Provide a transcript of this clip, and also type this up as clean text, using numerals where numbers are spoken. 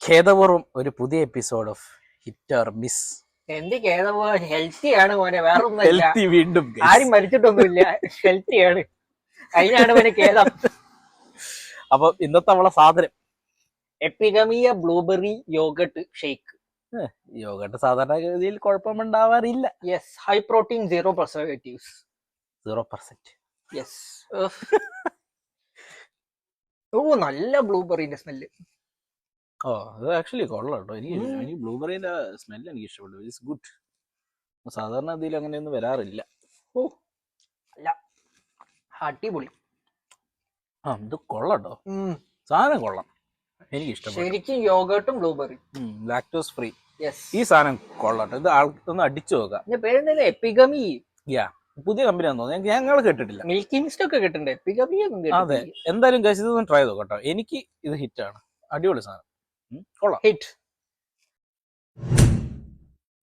ഖേദപൂർവ്വം ഒരു പുതിയ episode of hit or miss. എന്ത് കേതപ്പോ ഹെൽത്തി ആണ് മോനെ, വേറെ ഒന്നുമില്ല. ഹെൽത്തി വീണ്ടും ആരും മരിച്ചിട്ടൊന്നുമില്ല, ഹെൽത്തിയാണ്. അതിനാണ് മോനെ കേതം. അപ്പൊ ഇന്നത്തെ നമ്മളെ സാധനം Epigamia blueberry yogurt shake. Yogurt സാധാരണ ഗതിയിൽ കുഴപ്പമുണ്ടാവാറില്ല. Yes, high protein, 0 preservatives. 0%. Yes. Oh, നല്ല ബ്ലൂബെറിന്റെ സ്മെല്ല്. ഓ, അത് ആക്ച്വലി കൊള്ളാം കേട്ടോ. എനിക്ക് ബ്ലൂബെറിന്റെ സ്മെല്ല് എനിക്ക് ഇഷ്ടപ്പെട്ടു. It's good. സാധാരണ ഗതിയിൽ അങ്ങനെയൊന്നും വരാറില്ല. ഓ അല്ല, അടിപൊളി. ഇത് കൊള്ളാം കേട്ടോ, സാധനം കൊള്ളാം, എനിക്ക് ഇഷ്ടപ്പെട്ടു. ശരിക്കും യോഗട്ടും ബ്ലൂബെറി, ലാക്ടോസ് ഫ്രീ. യെസ്, ഈ സാധനം കൊള്ളാട്ടോ. ഇത് ആൾക്കൊന്ന് അടിച്ചു നോക്കാം. പേരെന്തല്ലേ? എപ്പിഗമി. പുതിയ കമ്പനിയാന്ന് തോന്നുന്നു, ഞങ്ങൾ കേട്ടിട്ടില്ല. മിൽക്കി മിസ്റ്റ് ഒക്കെ കേട്ടിട്ടുണ്ട്, എപ്പിഗമി ഒന്നും. അതെ, എന്തായാലും ഗൈസ് ഇതൊന്ന് ട്രൈ ചെയ്തോ കേട്ടോ. എനിക്ക് ഇത് ഹിറ്റാണ്, അടിപൊളി സാധനം, കൊള്ളാം. ഹിറ്റ്.